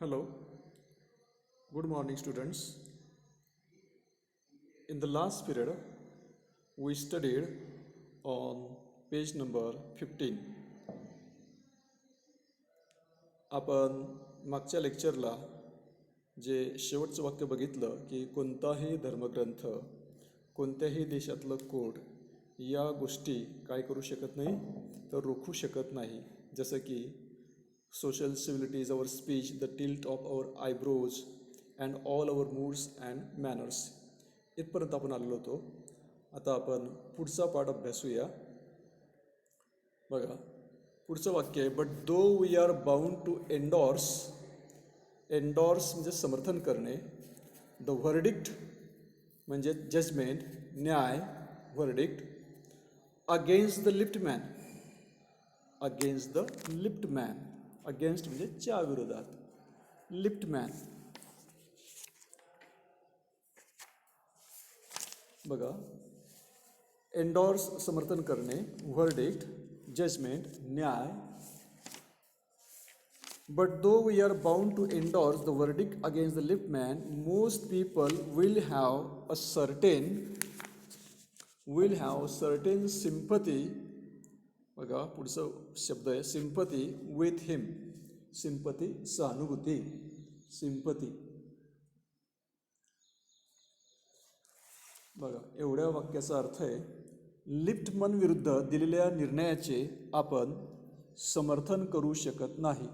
Hello, good morning, students. In the last period, we studied on page number 15. आपण मागच्या लेक्चरला जे शेवटचं वाक्य बघितलं की कोणताही धर्मग्रंथ कोणत्याही देशातलं कोड या गोष्टी काय करू शकत नाही तर रोखू शकत नाही. जसं की social civilities, our speech, the tilt of our eyebrows, and all our moods and manners. इथपर्यंत आपण आलेलो होतो. आता आपण पुढचा पाठ अभ्यासूया. बघा, पुढचं वाक्य आहे, but though we are bound to endorse. Endorse म्हणजे समर्थन करणे. द व्हर्डिक्ट म्हणजे जजमेंट, न्याय, verdict. Against the liftman, against the liftman, against म्हणजे च्या विरोधात, लिफ्टमॅन. बघा, एंडॉर्स समर्थन करणे, व्हर्डिक्ट, जजमेंट, न्याय. But though we are bound to endorse the verdict against the liftman, most people will have certain sympathy. बघा, पुढचं शब्द आहे सिम्पथी विथ हिम. सिम्पथी सहानुभूती, सिम्पथी. बघा, एवढ्या वाक्याचा अर्थ आहे, लिफ्टमन विरुद्ध दिलेल्या निर्णयाचे आपण समर्थन करू शकत नाही.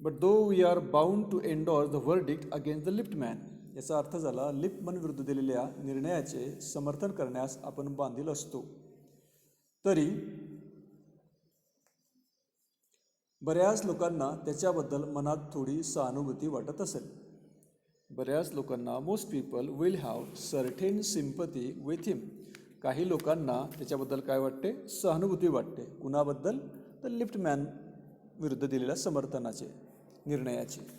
But though we are bound to endorse the verdict against the liftman. याचा अर्थ झाला, लिफ्टमन विरुद्ध दिलेल्या निर्णयाचे समर्थन करण्यास आपण बांधील असतो. तरी बऱ्याच लोकांना त्याच्याबद्दल मनात थोडी सहानुभूती वाटत असेल. बऱ्याच लोकांना, most people will have certain sympathy with him. काही लोकांना त्याच्याबद्दल काय वाटते? सहानुभूती वाटते. कुणाबद्दल? तर लिफ्टमॅन विरुद्ध दिलेल्या समर्थनाचे, निर्णयाचे.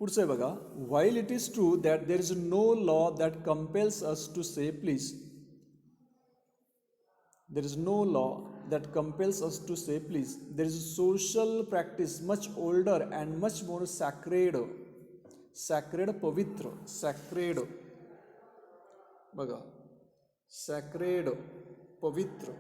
पुढचं आहे बघा, while it is true that there is no law that compels us to say please. There is no law that compels us to say please. There is a social practice much older and much more sacred. Sacred, पवित्र, sacred. बघा, sacred, पवित्र.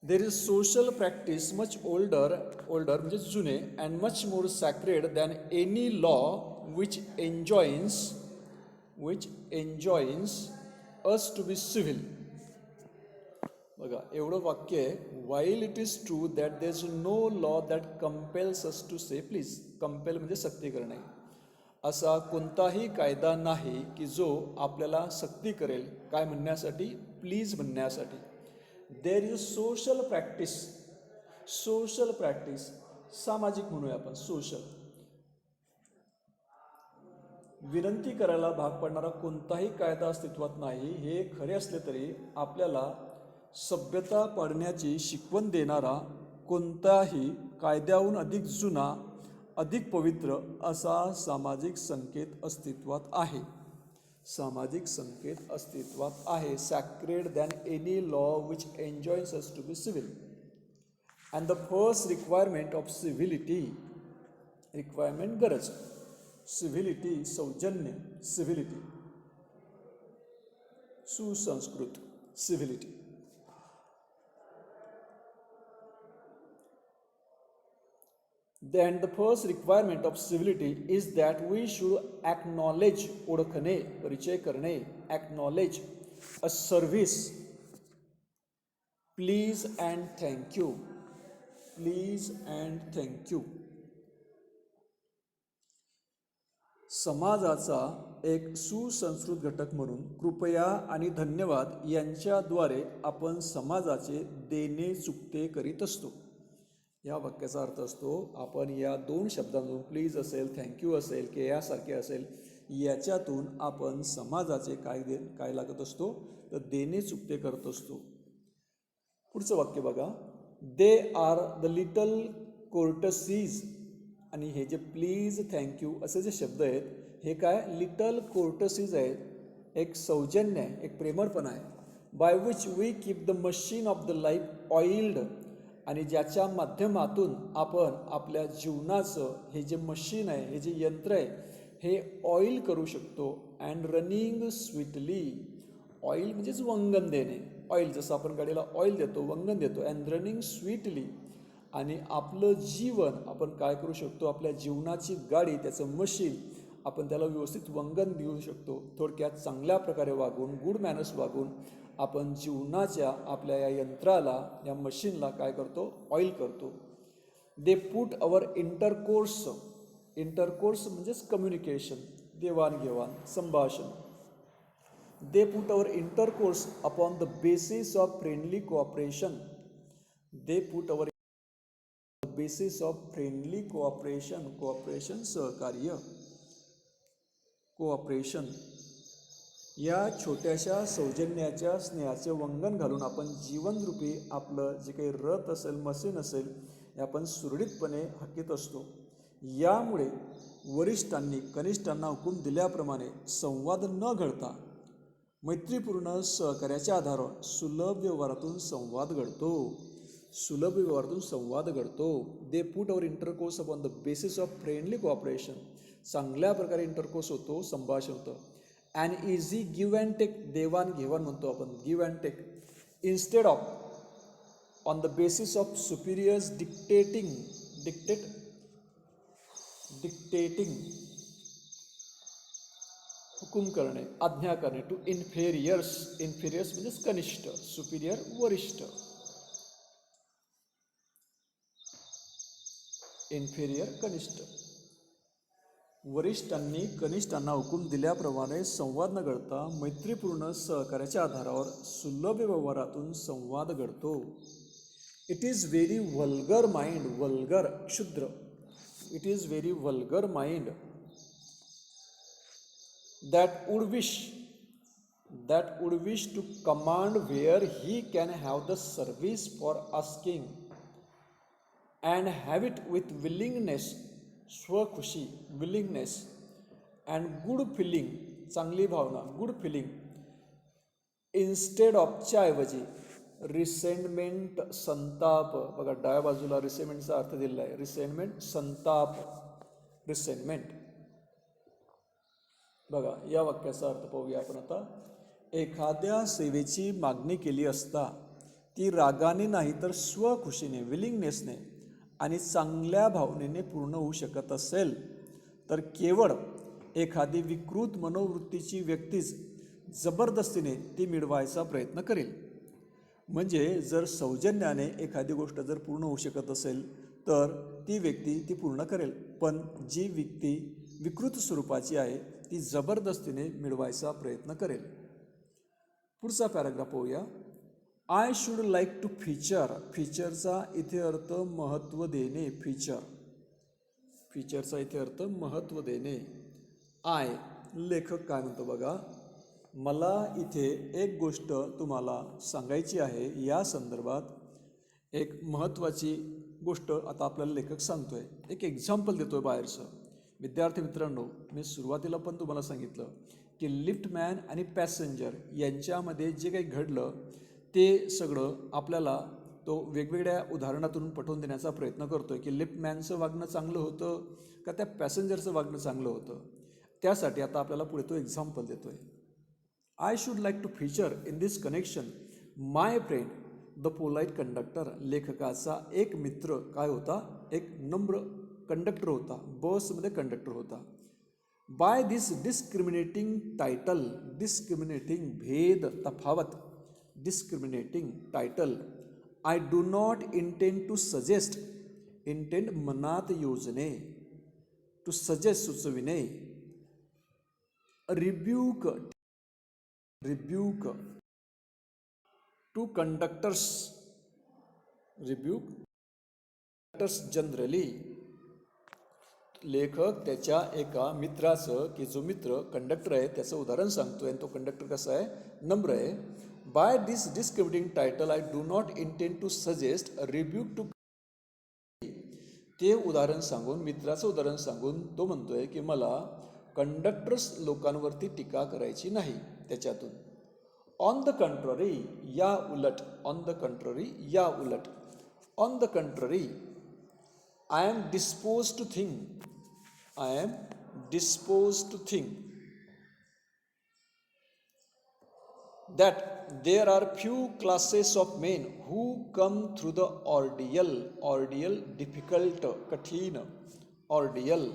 There is social practice much older म्हणजे जुने, and much more sacred than any law which enjoins us to be civil. बघा, एवढं वाक्य आहे, while it is true that there is no law that compels us to say please. Compel म्हणजे सक्ती करणे. असा कोणताही कायदा नाही की जो आपल्याला सक्ती करेल काय म्हणण्यासाठी? प्लीज म्हणण्यासाठी. There is social practice. Social practice, सामाजिक म्हणूया आपण, सोशल. विनंती करायला भाग पडणारा कोणताही कायदा अस्तित्वात नाही. हे खरे असले तरी आपल्याला सभ्यता पाडण्याची शिकवण देणारा कोणताही कायद्याहून अधिक जुना, अधिक पवित्र असा सामाजिक संकेत अस्तित्वात आहे. सामाजिक संकेत अस्तित्वात आहे. Sacred than any law which enjoins us to be civil. And the first requirement of civility, requirement गरज, सिव्हिलिटी सौजन्य, सिव्हिलिटी सुसंस्कृत, सिव्हिलिटी. Then the first requirement of civility is that we should acknowledge, ओळखणे, परिचय करणे, acknowledge a service, please and thank you, please and thank you. समाजाचा एक सुसंस्कृत घटक म्हणून कृपया आणि धन्यवाद यांच्याद्वारे आपण समाजाचे देणे चुकते करीत असतो. या वाक्याचा अर्थ असतो, आपण या दोन शब्दांतून, प्लीज असेल, थँक्यू असेल, की यासारखे असेल, याच्यातून आपण समाजाचे काय लागत असतो? तर देणे चुकते करत असतो. पुढचं वाक्य बघा, दे आर द लिटल कोर्टसीज. आणि हे जे प्लीज, थँक्यू असे जे शब्द आहेत, हे काय? लिटल कोर्टसीज आहेत. एक सौजन्य आहे, एक प्रेमळपणा आहे. By which we keep the machine of the life oiled आणि ज्याच्या माध्यमातून आपण आपल्या जीवनाचं हे जे मशीन आहे, हे जे यंत्र आहे, हे ऑईल करू शकतो. अँड रनिंग स्वीटली, ऑईल म्हणजेच वंगण देणे, ऑईल जसं आपण गाडीला ऑईल देतो, वंगण देतो. अँड रनिंग स्वीटली, आणि आपलं जीवन आपण काय करू शकतो, आपल्या जीवनाची गाडी, त्याचं मशीन, आपण त्याला व्यवस्थित वंगण देऊ शकतो. थोडक्यात चांगल्या प्रकारे वागून, गुड मॅनर्स वागून आपण जीवनाच्या आपल्या या यंत्राला, या मशीनला काय करतो, ऑईल करतो. दे पुट अवर इंटरकोर्स, इंटरकोर्स म्हणजेच कम्युनिकेशन, देवाणघेवाण, संभाषण. दे put our intercourse upon the basis of friendly cooperation. They put our basis of friendly cooperation, cooperation सहकार्य, कोऑपरेशन. या छोट्याशा सौजन्याच्या स्नेहाचे वंगण घालून आपण जीवनरूपी आपलं जे काही रथ असेल, मशीन असेल, हे आपण सुरळीतपणे हाकीत असतो. यामुळे वरिष्ठांनी कनिष्ठांना हुकूम दिल्याप्रमाणे संवाद न घडता मैत्रीपूर्ण सहकार्याच्या आधारावर सुलभ व्यवहारातून संवाद घडतो, सुलभ व्यवहारातून संवाद घडतो. They put our intercourse upon the basis of friendly cooperation, चांगल्या प्रकारे इंटरकोर्स होतो, संभाषण होतं. And easy give and take, देवाणघेवाण म्हणतो आपण, give and take. Instead of on the basis of superiors dictating, dictating हुकूम करणे, आज्ञा करणे. टू इन्फेरियर्स, इन्फेरियर्स म्हणजेच कनिष्ठ, सुपिरियर वरिष्ठ, इन्फेरियर कनिष्ठ. वरिष्ठांनी कनिष्ठांना हुकूम दिल्याप्रमाणे संवाद न घडता मैत्रीपूर्ण सहकार्याच्या आधारावर सुलभ व्यवहारातून संवाद घडतो. It is very vulgar mind, vulgar क्षुद्र, it is very vulgar mind that would wish to command where he can have the service for asking and have it with willingness, स्वखुशी, willingness, and good feeling, चांगली भावना, good feeling. instead of च्या ऐवजी resentment, संताप. बघा डाव्या बाजूला रिसेंटमेंटचा अर्थ दिलेला आहे, रिसेंटमेंट, संताप, रिसेंटमेंट. बघा या वाक्याचा अर्थ पाहूया आपण आता. एखाद्या सेवेची मागणी केली असता ती रागाने नाही तर स्वखुशीने, विलिंगनेसने आणि चांगल्या भावनेने पूर्ण होऊ शकत असेल तर केवळ एखादी विकृत मनोवृत्तीची व्यक्तीच जबरदस्तीने ती मिळवायचा प्रयत्न करेल. म्हणजे जर सौजन्याने एखादी गोष्ट जर पूर्ण होऊ शकत असेल तर ती व्यक्ती ती पूर्ण करेल, पण जी व्यक्ती विकृत स्वरूपाची आहे ती जबरदस्तीने मिळवायचा प्रयत्न करेल. पुढचा पॅराग्राफ पाहूया. I should like to feature, फीचरचा इथे अर्थ महत्त्व देणे, फीचर, फीचरचा इथे अर्थ महत्त्व देणे. आय, लेखक काय म्हणतो बघा, मला इथे एक गोष्ट तुम्हाला सांगायची आहे. या संदर्भात एक महत्त्वाची गोष्ट आता आपल्याला लेखक सांगतोय, एक एक्झाम्पल देतोय बाहेरचं. विद्यार्थी मित्रांनो, मी सुरुवातीला पण तुम्हाला सांगितलं की लिफ्टमॅन आणि पॅसेंजर यांच्यामध्ये जे काही घडलं ते सगळं आपल्याला तो वेगवेगळ्या उदाहरणातून पटवून देण्याचा प्रयत्न करतोय की लिफ्टमॅनचं वागणं चांगलं होतं का त्या पॅसेंजरचं वागणं चांगलं होतं. त्यासाठी आता आपल्याला पुढे तो एक्झाम्पल देतोय. I should like to feature in this connection my friend the polite conductor. लेखकाचा एक मित्र काय होता, एक नम्र कंडक्टर होता, बसमध्ये कंडक्टर होता. By this discriminating title, discriminating भेद, तफावत, discriminating title. I do not intend to suggest, intend मनात योजने, टू सजेस्ट सुचविणे. Rebuke, rebuke, to conductors, rebuke conductors generally. लेखक त्याच्या एका मित्राचं, की जो मित्र कंडक्टर आहे त्याचं उदाहरण सांगतोय आणि तो कंडक्टर कसा आहे, नम्र आहे. By this discriminating title I do not intend to suggest a rebuke to. ते उदाहरण सांगून, मित्राचं उदाहरण सांगून तो म्हणतोय की मला कंडक्टर्स लोकांवरती टीका करायची नाही त्याच्यातून. ऑन द कंट्ररी, या उलट, ऑन द कंट्ररी, या उलट. On the contrary, I am disposed to think, I am disposed to think that there are few classes of men who come through the ordeal, difficult, kathina, ordeal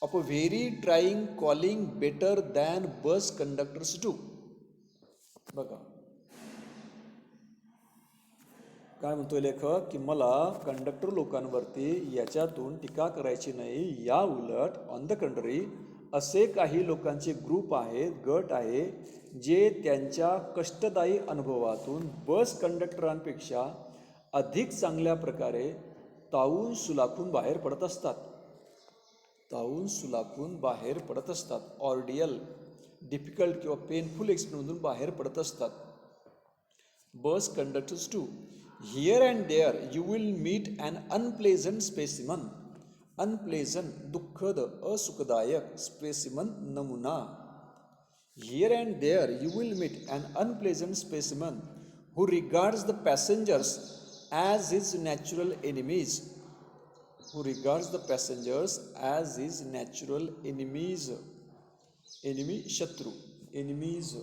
of a very trying calling better than bus conductors do. बघा काय म्हणतोय लेखक की मला conductor लोकांवरती याच्यातून टीका करायची नाही, या उलट ऑन द कंट्री असे काही लोकांचे ग्रुप आहेत, गट आहे, जे त्यांच्या कष्टदायी अनुभवातून बस कंडक्टरांपेक्षा अधिक चांगल्या प्रकारे तावून सुलाखून बाहेर पडत असतात. तावून सुलाखून बाहेर पडत असतात. ऑर्डियल, डिफिकल्ट किंवा पेनफुल एक्सपिरियन्समधून बाहेर पडत असतात. Bus conductors too. Here and there you will meet an unpleasant specimen. Unpleasant, दुःखद, असुखदायक, specimen, नमुना. Here and there you will meet an unpleasant specimen who regards the passengers as his natural enemies. Who regards the passengers as his natural enemies. Enemy, shatru, enemies.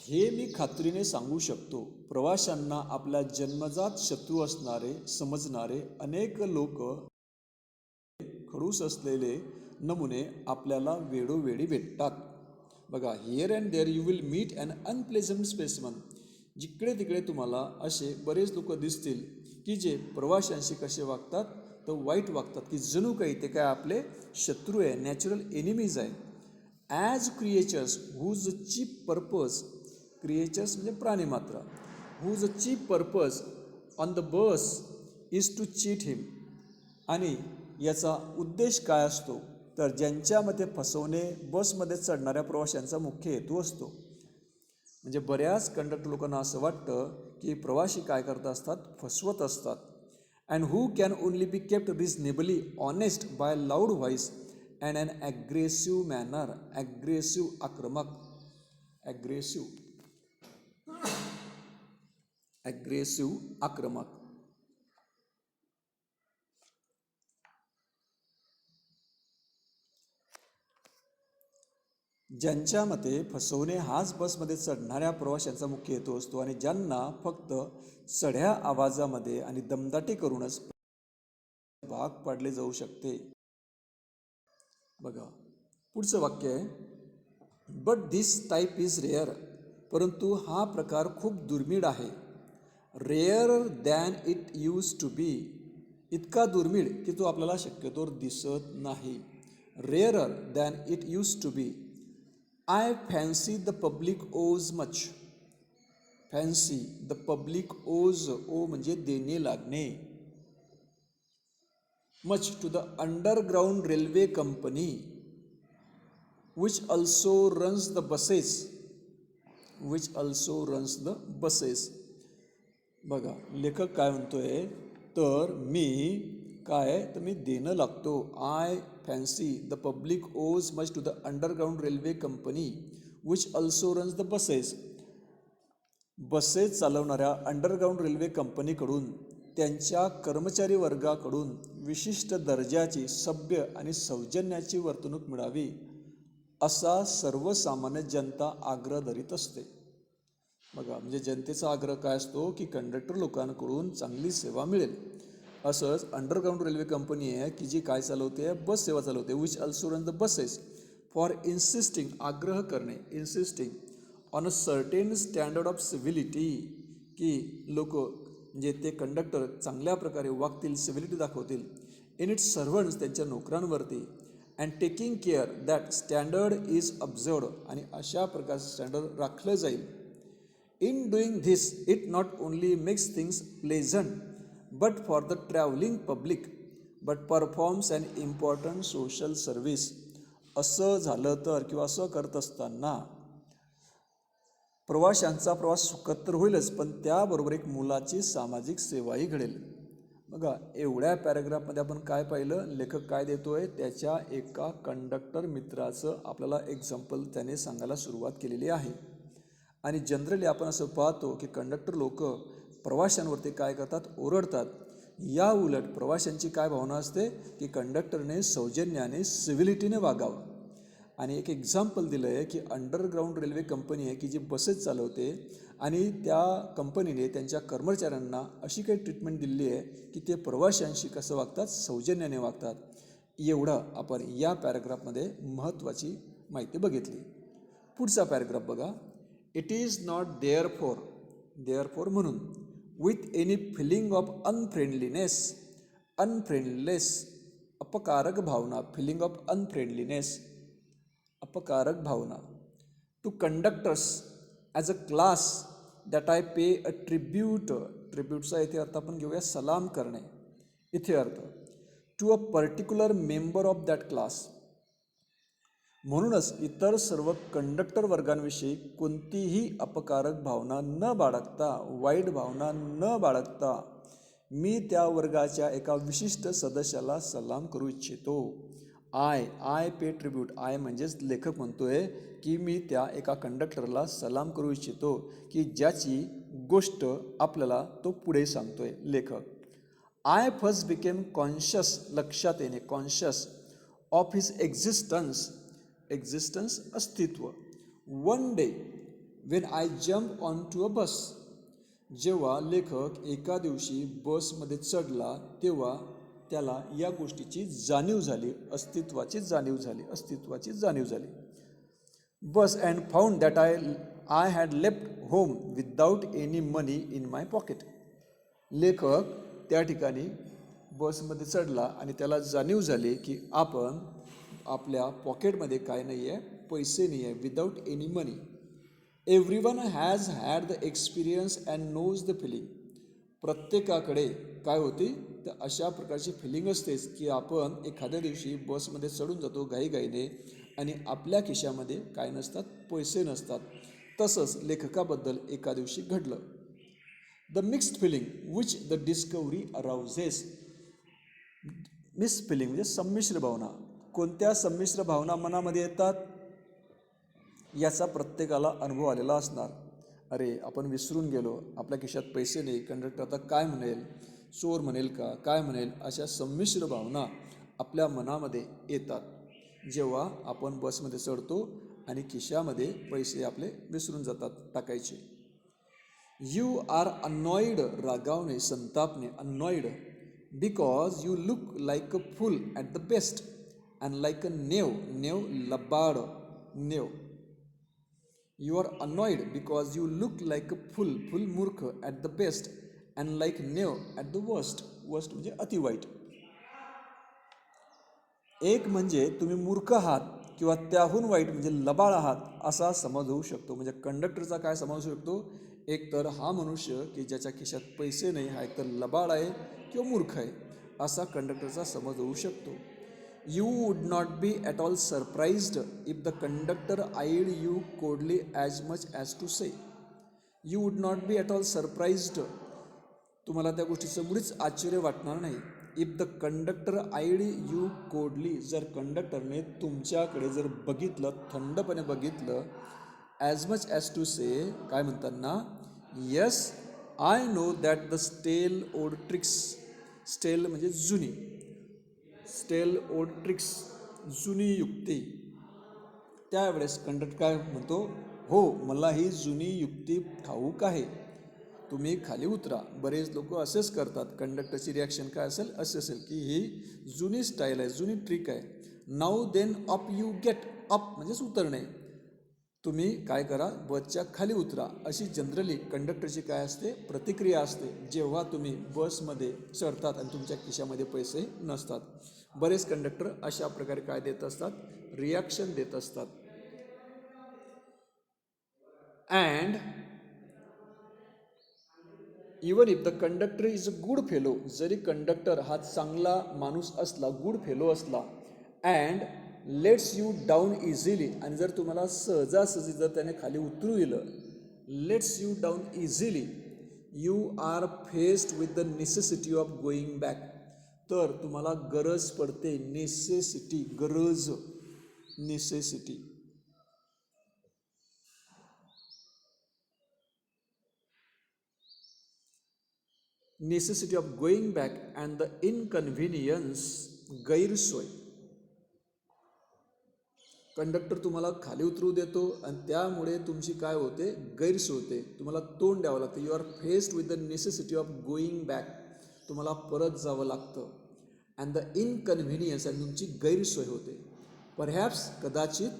हे मी खात्रीने सांगू शकतो, प्रवाशांना आपल्या जन्मजात शत्रू असणारे समजणारे अनेक लोक, खडूस असलेले नमुने आपल्याला वेळोवेळी भेटतात. बघा, here and there you will meet an unpleasant specimen. जिकडे तिकडे तुम्हाला असे बरेच लोक दिसतील की जे प्रवाशांशी कसे वागतात, तर वाईट वागतात, की जणू काही ते काय आपले शत्रू आहे, नॅचरल एनिमीज आहे. As creatures whose chief purpose, creatures म्हणजे प्राणीमात्र, whose chief purpose on the bus is to cheat him. आणि याचा उद्देश काय असतो, तर ज्यांच्यामध्ये फसवणे बसमध्ये चढणाऱ्या प्रवाशांचा मुख्य हेतू असतो. म्हणजे बऱ्याच कंडक्टर लोकांना असं वाटतं की प्रवासी काय करत असतात, फसवत असतात. And who can only be kept reasonably honest by loud voice and an aggressive manner. Aggressive, आक्रमक, ॲग्रेसिव्ह, ॲग्रेसिव्ह, आक्रमक. ज्यांच्या मते फसवणे हाच बसमध्ये चढणाऱ्या प्रवाशांचा मुख्य हेतू असतो आणि ज्यांना फक्त चढ्या आवाजामध्ये आणि दमदाटी करूनच भाग पाडले जाऊ शकते. बघा पुढचं वाक्य आहे, but this type is rare. परंतु हा प्रकार खूप दुर्मिळ आहे. Rare than it use to be. इतका दुर्मिळ की तो आपल्याला शक्यतोवर दिसत नाही. Rarer than it use to be. I fancy the public owes much. Fancy, the public owes, ओ म्हणजे देणे लागणे. Much to the underground railway company which also runs the buses. Which also runs the buses. बघा लेखक काय म्हणतोय, तर मी काय, तर मी देणं लागतो. I fancy the public owes much to the underground railway company which also runs the buses. Buses चालवणाऱ्या अंडरग्राउंड रेल्वे कंपनीकडून त्यांच्या कर्मचारी वर्गाकडून विशिष्ट दर्जाची सभ्य आणि सौजन्याची वर्तणूक मिळावी असा सर्वसामान्य जनता आग्रह धरीत असते. बघा म्हणजे जनतेचा आग्रह काय असतो की कंडक्टर लोकांकडून चांगली सेवा मिळेल. असंच अंडरग्राउंड रेल्वे कंपनी आहे की जी काय चालवते, बस सेवा चालवते. Which also run the buses for insisting, आग्रह करणे, insisting on a certain standard of civility, की लोक म्हणजे ते कंडक्टर चांगल्या प्रकारे वागतील, सिव्हिलिटी दाखवतील. इन इट्स सर्वंट्स, त्यांच्या नोकरांवरती. And taking care that standard is observed, आणि अशा प्रकारचं स्टँडर्ड राखलं जाईल. In doing this it not only makes things pleasant but for the traveling public but performs an important social service. असं झालं तर, किंवा असं करत असताना प्रवाशांचा प्रवास सुखद तर होईलच, पण त्याबरोबर एक मुलाची सामाजिक सेवाही घडेल. बघा एवढ्या पॅराग्राफमध्ये आपण काय पाहिलं, लेखक काय देतोय, त्याच्या एका कंडक्टर मित्राचं आपल्याला एक्झाम्पल त्याने सांगायला सुरुवात केलेली आहे. आणि जनरली आपण असं पाहतो की कंडक्टर लोक प्रवाशांवरती काय करतात, ओरडतात. या उलट प्रवाशांची काय भावना असते की कंडक्टरने सौजन्याने, सिव्हिलिटीने वागावं. आणि एक एक्झाम्पल दिलं आहे की अंडरग्राऊंड रेल्वे कंपनी आहे की जी बसेस चालवते आणि त्या कंपनीने त्यांच्या कर्मचाऱ्यांना अशी काही ट्रीटमेंट दिली आहे की ते प्रवाशांशी कसं वागतात, सौजन्याने वागतात. एवढं आपण या पॅराग्राफमध्ये महत्त्वाची माहिती बघितली. पुढचा पॅराग्राफ बघा. It is not there for म्हणून, with any feeling of unfriendliness, अपकारक भावना, फिलिंग ऑफ अनफ्रेंडलीनेस, अपकारक भावना, to conductors as a class that I pay a ट्रिब्यूटचा इथे अर्थ आपण घेऊया सलाम करणे. इथे अर्थ to a particular member of that class. म्हणूनच इतर सर्व कंडक्टर वर्गांविषयी कोणतीही अपकारक भावना न बाळगता, वाईट भावना न बाळगता मी त्या वर्गाच्या एका विशिष्ट सदस्याला सलाम करू इच्छितो. I pay tribute. आय म्हणजेच लेखक म्हणतोय की मी त्या एका कंडक्टरला सलाम करू इच्छितो की ज्याची गोष्ट आपल्याला तो पुढे सांगतोय लेखक. आय फर्स्ट बिकेम कॉन्शियस, लक्षात येणे, कॉन्शियस ऑफ हिज एक्झिस्टन्स अस्तित्व. One day when I jump on to a bus. जेव्हा लेखक एका दिवशी बसमध्ये चढला तेव्हा त्याला या गोष्टीची जाणीव झाली, अस्तित्वाची जाणीव झाली. Bus and found that I had left home without any money in my pocket. लेखक त्या ठिकाणी बसमध्ये चढला आणि त्याला जाणीव झाली की आपण आपल्या पॉकेटमध्ये काय नाही आहे, पैसे नाही आहे, without any money. Everyone has had the experience and knows the feeling. प्रत्येकाकडे काय होती तर अशा प्रकारची फिलिंग असतेच की आपण एखाद्या दिवशी बसमध्ये चढून जातो घाईघाईने आणि आपल्या खिशामध्ये काय नसतात, पैसे नसतात. तसंच लेखकाबद्दल एका दिवशी घडलं. The mixed feeling which the discovery arouses. Mixed feeling म्हणजे संमिश्र भावना. कोणत्या संमिश्र भावना मनामध्ये येतात याचा प्रत्येकाला अनुभव आलेला असणार. अरे आपण विसरून गेलो, आपल्या खिशात पैसे नाही, कंडक्टर आता काय म्हणेल, चोर म्हणेल का, काय म्हणेल, अशा संमिश्र भावना आपल्या मनामध्ये येतात जेव्हा आपण बसमध्ये चढतो आणि खिशामध्ये पैसे आपले विसरून जातात टाकायचे. यू आर अनॉइड, रागावणे, संतापणे, annoyed, because you look like a fool at the best and like a knave लबाड, knave. You are annoyed because you look like a full मूर्ख at the best and like knave at the worst म्हणजे अति वाईट. एक म्हणजे तुम्ही मूर्ख आहात किंवा त्याहून वाईट म्हणजे लबाड आहात असा समज होऊ शकतो. म्हणजे कंडक्टरचा काय समज होऊ शकतो, एक तर हा मनुष्य की ज्याच्या खिशात पैसे नाही हा एक तर लबाड आहे किंवा मूर्ख आहे असा कंडक्टरचा समज होऊ शकतो. You would not be at all surprised if the conductor eyed you coldly as much as to say. You would not be at all surprised. तुम्हाला त्या गोष्टीचं मुळीच आश्चर्य वाटणार नाही. If the conductor eyed you coldly, जर कंडक्टरने तुमच्याकडे जर बघितलं, थंडपणे बघितलं, as much as to say, काय म्हणताना, yes I know that the stale old tricks. Stale म्हणजे जुनी, स्टेल ओल्ड ट्रिक्स, जुनी युक्ती. त्यावेळेस कंडक्टर काय म्हणतो, हो मला ही जुनी युक्ती ठाऊक आहे, तुम्ही खाली उतरा. बरेच लोक असेच करतात. कंडक्टरची रिॲक्शन काय असेल, असे असेल की ही जुनी स्टाईल आहे, जुनी ट्रिक आहे. Now then up you get, up म्हणजेच उतरणे, तुम्ही काय करा, बसच्या खाली उतरा, अशी जनरली कंडक्टरची काय असते, प्रतिक्रिया असते जेव्हा तुम्ही बसमध्ये चढतात आणि तुमच्या खिशामध्ये पैसे नसतात. बरेच कंडक्टर अशा प्रकारे काय देत असतात, रिॲक्शन देत असतात. And even if the conductor is a good fellow, जरी कंडक्टर हा चांगला माणूस असला, गुड फेलो असला, and lets you down easily, आणि जर तुम्हाला सहजासहजी जर त्याने खाली उतरू दिलं, lets you down easily, you are faced with the necessity of going back, तर तुम्हाला गरज पडते, नेसेसिटी, गरज, necessity. Necessity of going back and the inconvenience, गैरसोय. कंडक्टर तुम्हाला खाली उतरू देतो आणि त्यामुळे तुमची काय होते, गैरसोय होते. तुम्हाला तोंड द्यावं लागतं. You are faced with the necessity of going back, तुम्हाला परत जावं लागतं. अँड द इनकन्व्हिनियन्स, आणि तुमची गैरसोय होते. परहॅप्स, कदाचित,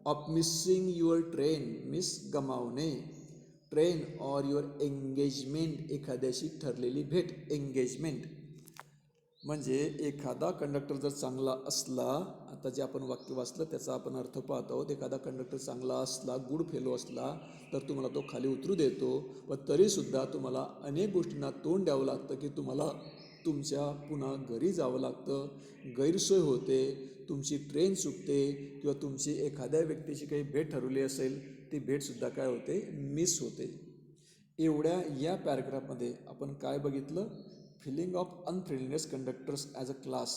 of missing your train, miss गमावणे, ट्रेन ऑर युअर एंगेजमेंट, एखाद्याशी ठरलेली भेट, एंगेजमेंट. म्हणजे एखादा कंडक्टर जर चांगला असला, आता जे आपण वाक्य वाचलं त्याचा आपण अर्थ पाहतो आहोत. एखादा कंडक्टर चांगला असला, गुड फेलो असला, तर तुम्हाला तो खाली उतरू देतो. पण तरीसुद्धा तुम्हाला अनेक गोष्टींना तोंड द्यावं लागतं, की तुम्हाला तुमच्या पुन्हा घरी जावं लागतं. गैरसोय होते, तुमची ट्रेन चुकते, किंवा तुमची एखाद्या व्यक्तीची काही भेट ठरवली असेल, ती भेटसुद्धा काय होते, मिस होते. एवढ्या या पॅराग्राफमध्ये आपण काय बघितलं, feeling of unfriendliness conductors as a class.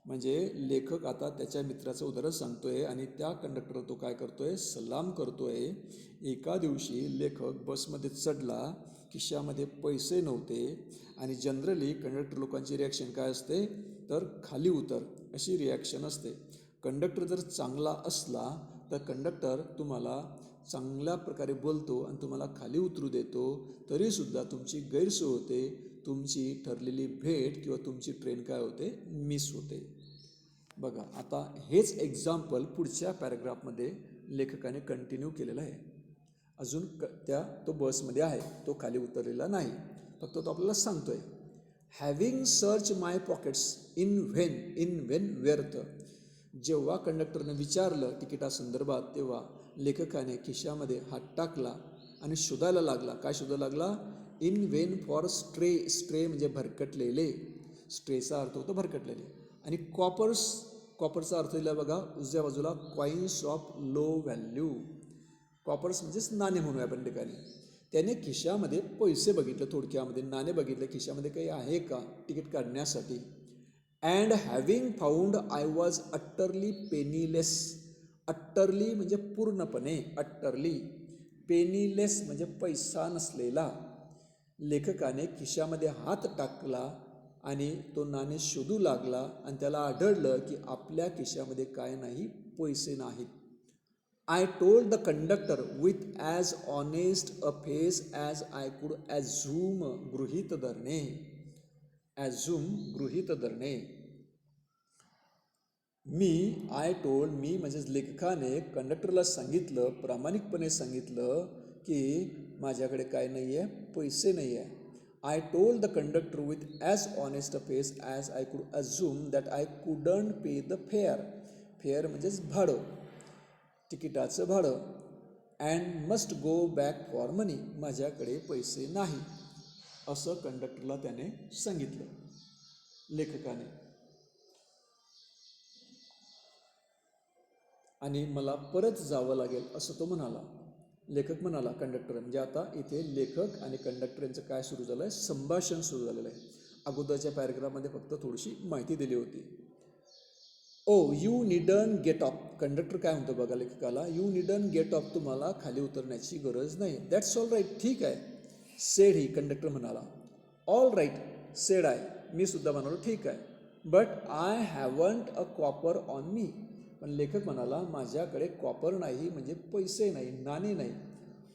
म्हणजे लेखक आता त्याच्या मित्राचं उदाहरण सांगतोय आणि त्या कंडक्टर तो काय करतोय, सलाम करतोय. एका दिवशी लेखक बसमध्ये चढला, खिशामध्ये पैसे नव्हते, आणि जनरली कंडक्टर लोकांची रिॲक्शन काय असते, तर खाली उतर, अशी रिॲक्शन असते. कंडक्टर जर चांगला असला तर कंडक्टर तुम्हाला चांगल्या प्रकारे बोलतो आणि तुम्हाला खाली उतरू देतो. तरीसुद्धा तुमची गैरसोय होते, तुमची ठरलेली भेट किंवा तुमची ट्रेन काय होते, मिस होते. बघा, आता हेच एक्झाम्पल पुढच्या पॅराग्राफमध्ये लेखकाने कंटिन्यू केलेलं आहे. अजून तो बसमध्ये आहे, तो खाली उतरलेला नाही, फक्त तो आपल्याला सांगतोय. Having search my pockets in when व्यर्थ. जेव्हा कंडक्टरनं विचारलं तिकिटासंदर्भात, तेव्हा लेखकाने खिशामध्ये हात टाकला आणि शोधायला लागला. काय शोधायला लागला, इन व्हेन फॉर स्ट्रे म्हणजे भरकटलेले. स्ट्रेचा अर्थ होतो भरकटलेले. आणि कॉपर्सचा अर्थ दिला बघा उजव्या बाजूला, coins of low value. Coppers म्हणजेच नाणे म्हणूया आपण ठिकाणी. त्याने खिशामध्ये पैसे बघितले, थोडक्यामध्ये नाणे बघितले, खिशामध्ये काही आहे का तिकीट काढण्यासाठी. And having found I was utterly penniless. Utterly म्हणजे पूर्णपणे, अट्टरली. पेनीलेस म्हणजे पैसा नसलेला. लेखकाने खिशामध्ये हात टाकला आणि तो नाणे शोधू लागला आणि त्याला आढळलं की आपल्या खिशामध्ये काय नाही, पैसे नाहीत. I told the conductor with as honest a face as I could assume, गृहीत धरणे. ॲझ्यूम, गृहीत धरणे. मी म्हणजेच लेखकाने कंडक्टरला सांगितलं, प्रामाणिकपणे सांगितलं की माझ्याकडे काय नाही आहे, पैसे नाही आहे. I told the conductor with as honest a face as I could assume that I couldn't pay the fare. Fare म्हणजेच भाडं, तिकिटाचं भाडं. And must go back for money, माझ्याकडे पैसे नाही, असं कंडक्टरला त्याने सांगितलं लेखकाने. आणि मला परत जावं लागेल असं तो म्हणाला. लेखक म्हणाला, कंडक्टर म्हणजे आता इथे लेखक आणि कंडक्टर यांचं काय सुरू झालं आहे, संभाषण सुरू झालेलं आहे. अगोदरच्या पॅराग्राफमध्ये फक्त थोडीशी माहिती दिली होती. Oh you needn't get off. Conductor काय म्हणतो बघा लेखकाला, यू नीडंट गेट ऑफ, तुम्हाला खाली उतरण्याची गरज नाही. दॅट्स ऑल राईट, ठीक आहे. सेड ही, कंडक्टर म्हणाला. ऑल राईट सेड आय, मी सुद्धा म्हणालो ठीक आहे. But I haven't a copper on मी. पण लेखक म्हणाला, माझ्याकडे कॉपर नाही म्हणजे पैसे नाही, नाणे नाही.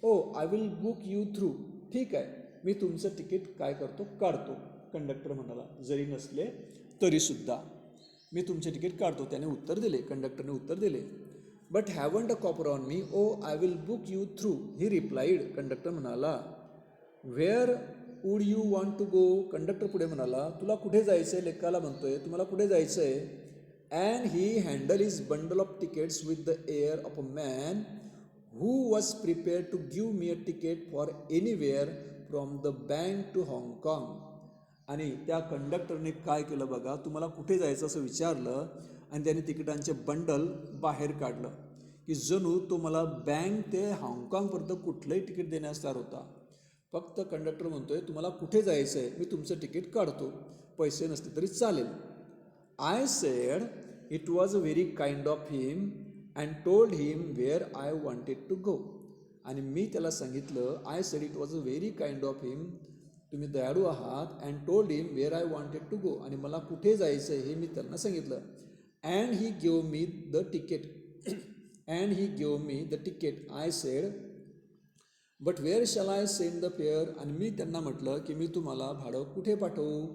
Oh I will book you through, ठीक आहे, मी तुमचं तिकीट काय करतो, काढतो. कंडक्टर म्हणाला, जरी नसले तरीसुद्धा मी तुमचे तिकीट काढतो. त्याने उत्तर दिले, कंडक्टरने उत्तर दिले. But haven't a copper on me, oh I will book you through, he replied. Conductor म्हणाला, where would you want to go. Conductor पुढे म्हणाला, तुला कुठे जायचं आहे, लेखाला म्हणतोय तुम्हाला कुठे जायचं आहे. And he handle his bundle of tickets with the air of a man who was prepare to give me a ticket for anywhere from the bank to हाँगकाँग. आणि त्या कंडक्टरने काय केलं बघा, तुम्हाला कुठे जायचं असं विचारलं आणि त्याने तिकिटांचे बंडल बाहेर काढलं, की जणू तो मला बँक ते हाँगकाँगपर्यंत कुठलंही तिकीट देण्यास तयार होता. फक्त कंडक्टर म्हणतोय तुम्हाला कुठे जायचं आहे, मी तुमचं तिकीट काढतो, पैसे नसते तरी चालेल. I said it was a very kind of him and told him where I wanted to go. आणि मी त्याला सांगितलं, I said it was a very kind of him, तुम्ही दयाळू आहात. And told him where I wanted to go, आणि मला कुठे जायचं आहे हे मी त्यांना सांगितलं. And he give me the ticket and he give me the ticket I said but wear shall I send the fair, आणि मी त्यांना म्हटलं की मी तुम्हाला भाडं कुठे पाठवू,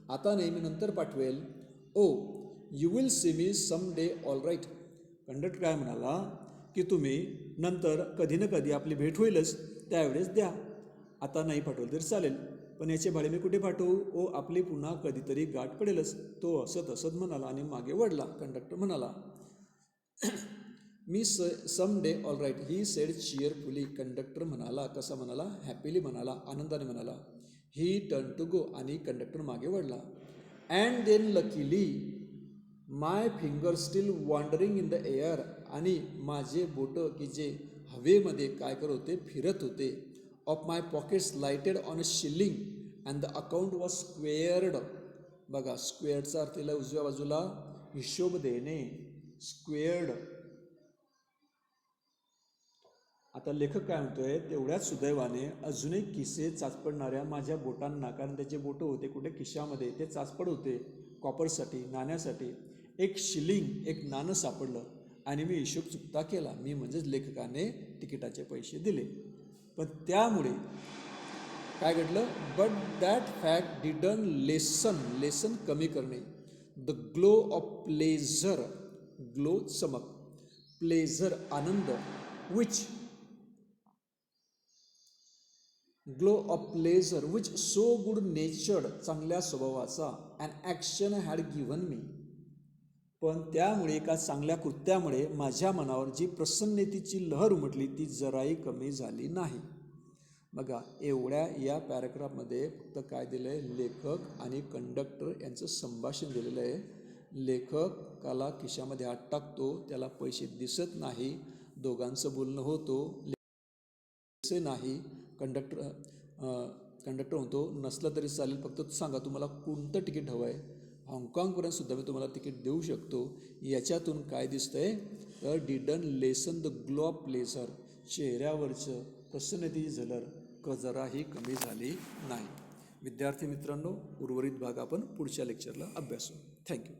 आता नाही मी नंतर पाठवेल. Oh you will see me some day all right. Conductor काय म्हणाला की तुम्ही नंतर कधी ना कधी आपली भेट होईलच, त्यावेळेस द्या, आता नाही पाठवलं तरी चालेल, पण याचे भाडे मी कुठे पाठवू, ओ आपली पुन्हा कधीतरी गाठ पडेलच. तो असत असत म्हणाला आणि मागे वळला. कंडक्टर म्हणाला me some day all right he said cheerfully. Conductor म्हणाला, कसा म्हणाला, हॅपीली म्हणाला, आनंदाने म्हणाला. ही टर्न टू गो, आणि कंडक्टर मागे वळला. And then luckily my finger still wandering in the air, आणि माझे बोटं की जे हवेमध्ये काय करत होते, फिरत होते. Of my pockets lighted on a shilling and the account was squared. बघा, स्क्वेअर्डचा अर्थ केला उजव्या बाजूला हिशोब देणे, स्क्वेअर्ड. आता लेखक काय म्हणतोय, तेवढ्याच सुदैवाने अजूनही किसे चाचपडणाऱ्या माझ्या बोटांना, कारण त्याचे बोटं होते कुठे, खिशामध्ये, ते चाचपड होते कॉपरसाठी, नाण्यासाठी. एक शिलिंग, एक नाणं सापडलं, आणि मी हिशोब चुकता केला. मी म्हणजेच लेखकाने तिकिटाचे पैसे दिले. पण त्यामुळे काय घडलं, but that fact didn't lessen कमी करणे the glow of pleasure, glow चमक, प्लेझर आनंद, which glow of pleasure which so good natured, चांगल्या स्वभावाचा, and action had given me. पण त्यामुळे एका चांगल्या कृत्यामुळे माझ्या मनावर जी प्रसन्नतेची लहर उमटली ती जराही कमी झाली नाही. बघा, एवढ्या या पॅराग्राफमध्ये फक्त काय दिलं आहे, लेखक आणि कंडक्टर यांचं संभाषण दिलेलं आहे. लेखकाला खिशामध्ये हात टाकतो, त्याला पैसे दिसत नाही, दोघांचं बोलणं होतो, दिसे नाही. कंडक्टर म्हणतो नसलं तरी चालेल, फक्त सांगा तुम्हाला कोणतं तिकीट हवं आहे, हाँगकाँगपर्यंत सुद्धा मी तुम्हाला तिकीट देऊ शकतो. याच्यातून काय दिसतंय तर didn't lesson the glow of Pleasure, चेहऱ्यावरचं प्रसन्नतेची झलर जराही कमी झाली नाही. विद्यार्थी मित्रांनो, उर्वरित भाग आपण पुढच्या लेक्चरला अभ्यासू. थँक्यू.